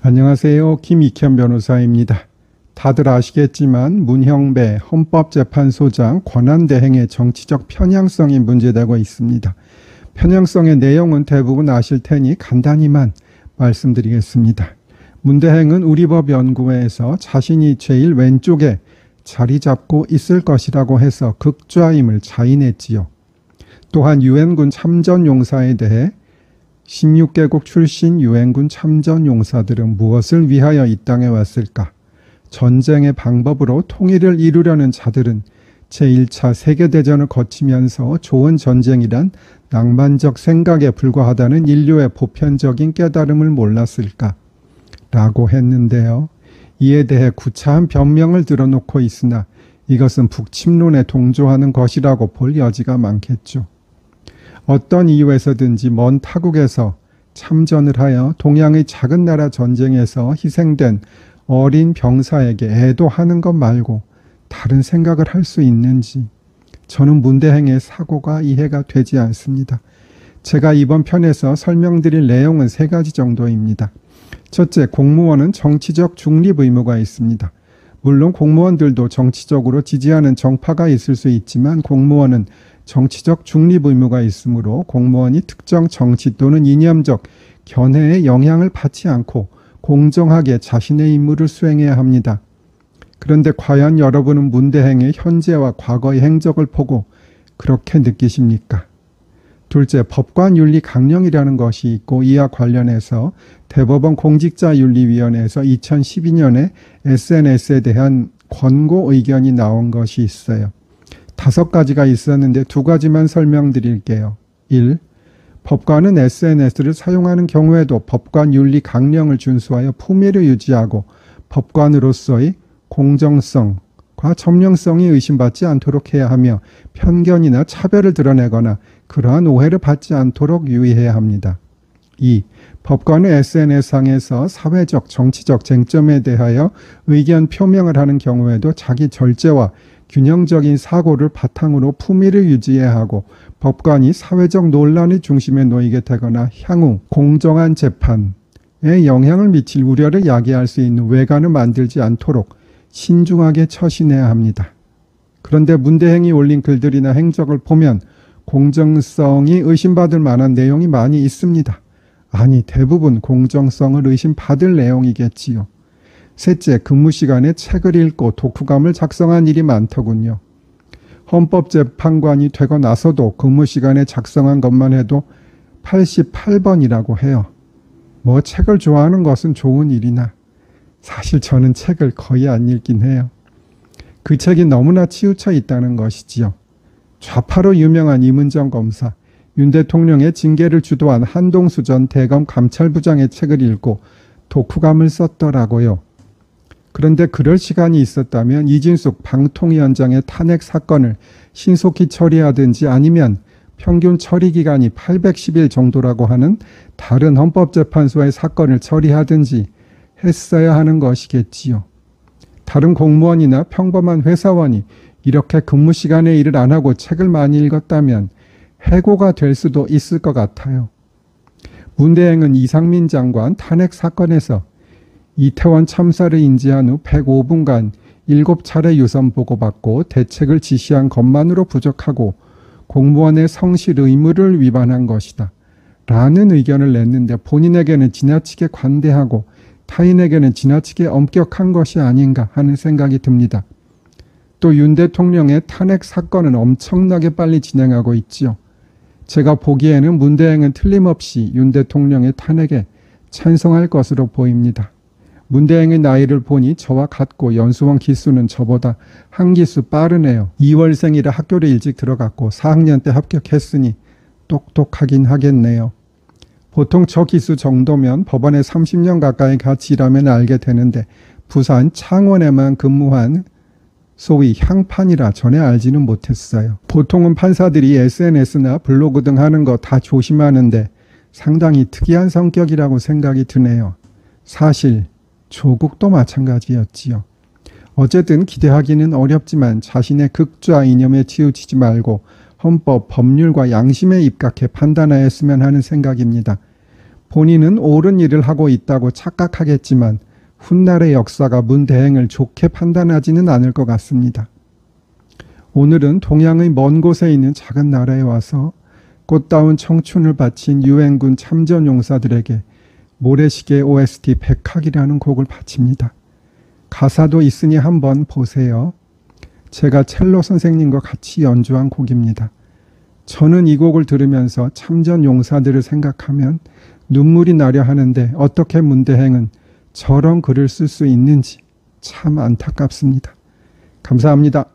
안녕하세요. 김익현 변호사입니다. 다들 아시겠지만 문형배 헌법재판소장 권한대행의 정치적 편향성이 문제되고 있습니다. 편향성의 내용은 대부분 아실 테니 간단히만 말씀드리겠습니다. 문대행은 우리법연구회에서 자신이 제일 왼쪽에 자리 잡고 있을 것이라고 해서 극좌임을 자인했지요. 또한 유엔군 참전용사에 대해 16개국 출신 유엔군 참전용사들은 무엇을 위하여 이 땅에 왔을까? 전쟁의 방법으로 통일을 이루려는 자들은 제1차 세계대전을 거치면서 좋은 전쟁이란 낭만적 생각에 불과하다는 인류의 보편적인 깨달음을 몰랐을까? 라고 했는데요. 이에 대해 구차한 변명을 들어놓고 있으나 이것은 북침론에 동조하는 것이라고 볼 여지가 많겠죠. 어떤 이유에서든지 먼 타국에서 참전을 하여 동양의 작은 나라 전쟁에서 희생된 어린 병사에게 애도하는 것 말고 다른 생각을 할 수 있는지 저는 문대행의 사고가 이해가 되지 않습니다. 제가 이번 편에서 설명드릴 내용은 3가지 정도입니다. 첫째, 공무원은 정치적 중립 의무가 있습니다. 물론 공무원들도 정치적으로 지지하는 정파가 있을 수 있지만 공무원은 정치적 중립 의무가 있으므로 공무원이 특정 정치 또는 이념적 견해에 영향을 받지 않고 공정하게 자신의 임무를 수행해야 합니다. 그런데 과연 여러분은 문대행의 현재와 과거의 행적을 보고 그렇게 느끼십니까? 둘째, 법관윤리 강령이라는 것이 있고 이와 관련해서 대법원 공직자윤리위원회에서 2012년에 SNS에 대한 권고 의견이 나온 것이 있어요. 5가지가 있었는데 2가지만 설명드릴게요. 1. 법관은 SNS를 사용하는 경우에도 법관윤리 강령을 준수하여 품위를 유지하고 법관으로서의 공정성과 점령성이 의심받지 않도록 해야 하며 편견이나 차별을 드러내거나 그러한 오해를 받지 않도록 유의해야 합니다. 2. 법관은 SNS상에서 사회적, 정치적 쟁점에 대하여 의견 표명을 하는 경우에도 자기 절제와 균형적인 사고를 바탕으로 품위를 유지해야 하고 법관이 사회적 논란의 중심에 놓이게 되거나 향후 공정한 재판에 영향을 미칠 우려를 야기할 수 있는 외관을 만들지 않도록 신중하게 처신해야 합니다. 그런데 문대행이 올린 글들이나 행적을 보면 공정성이 의심받을 만한 내용이 많이 있습니다. 아니, 대부분 공정성을 의심받을 내용이겠지요. 셋째, 근무 시간에 책을 읽고 독후감을 작성한 일이 많더군요. 헌법재판관이 되고 나서도 근무 시간에 작성한 것만 해도 88번이라고 해요. 뭐 책을 좋아하는 것은 좋은 일이나 사실 저는 책을 거의 안 읽긴 해요. 그 책이 너무나 치우쳐 있다는 것이지요. 좌파로 유명한 이문정 검사, 윤 대통령의 징계를 주도한 한동수 전 대검 감찰부장의 책을 읽고 독후감을 썼더라고요. 그런데 그럴 시간이 있었다면 이진숙 방통위원장의 탄핵 사건을 신속히 처리하든지 아니면 평균 처리 기간이 810일 정도라고 하는 다른 헌법재판소의 사건을 처리하든지 했어야 하는 것이겠지요. 다른 공무원이나 평범한 회사원이 이렇게 근무 시간에 일을 안 하고 책을 많이 읽었다면 해고가 될 수도 있을 것 같아요. 문대행은 이상민 장관 탄핵 사건에서 이태원 참사를 인지한 후 105분간 7차례 유선 보고받고 대책을 지시한 것만으로 부족하고 공무원의 성실 의무를 위반한 것이다 라는 의견을 냈는데 본인에게는 지나치게 관대하고 타인에게는 지나치게 엄격한 것이 아닌가 하는 생각이 듭니다. 또 윤 대통령의 탄핵 사건은 엄청나게 빨리 진행하고 있지요. 제가 보기에는 문대행은 틀림없이 윤 대통령의 탄핵에 찬성할 것으로 보입니다. 문대행의 나이를 보니 저와 같고 연수원 기수는 저보다 한 기수 빠르네요. 2월생이라 학교를 일찍 들어갔고 4학년 때 합격했으니 똑똑하긴 하겠네요. 보통 저 기수 정도면 법원에 30년 가까이 같이 일하면 알게 되는데 부산 창원에만 근무한 소위 향판이라 전에 알지는 못했어요. 보통은 판사들이 SNS나 블로그 등 하는 거 다 조심하는데 상당히 특이한 성격이라고 생각이 드네요. 사실 조국도 마찬가지였지요. 어쨌든 기대하기는 어렵지만 자신의 극좌 이념에 치우치지 말고 헌법, 법률과 양심에 입각해 판단하였으면 하는 생각입니다. 본인은 옳은 일을 하고 있다고 착각하겠지만 훗날의 역사가 문 대행을 좋게 판단하지는 않을 것 같습니다. 오늘은 동양의 먼 곳에 있는 작은 나라에 와서 꽃다운 청춘을 바친 유엔군 참전용사들에게 모래시계 OST 백학이라는 곡을 바칩니다. 가사도 있으니 한번 보세요. 제가 첼로 선생님과 같이 연주한 곡입니다. 저는 이 곡을 들으면서 참전 용사들을 생각하면 눈물이 나려 하는데 어떻게 문대행은 저런 글을 쓸 수 있는지 참 안타깝습니다. 감사합니다.